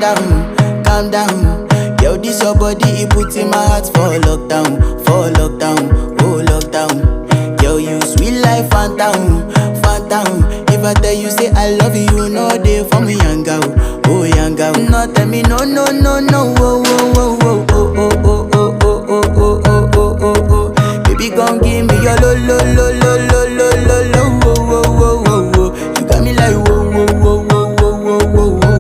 calm down. Yo, this your body, it puts in my heart for lockdown, oh lockdown. Yo, you sweet life, phantom, phantom. If I tell you say I love you, you know they for me young girl, oh young girl. No tell me no, no, no, no, oh, oh,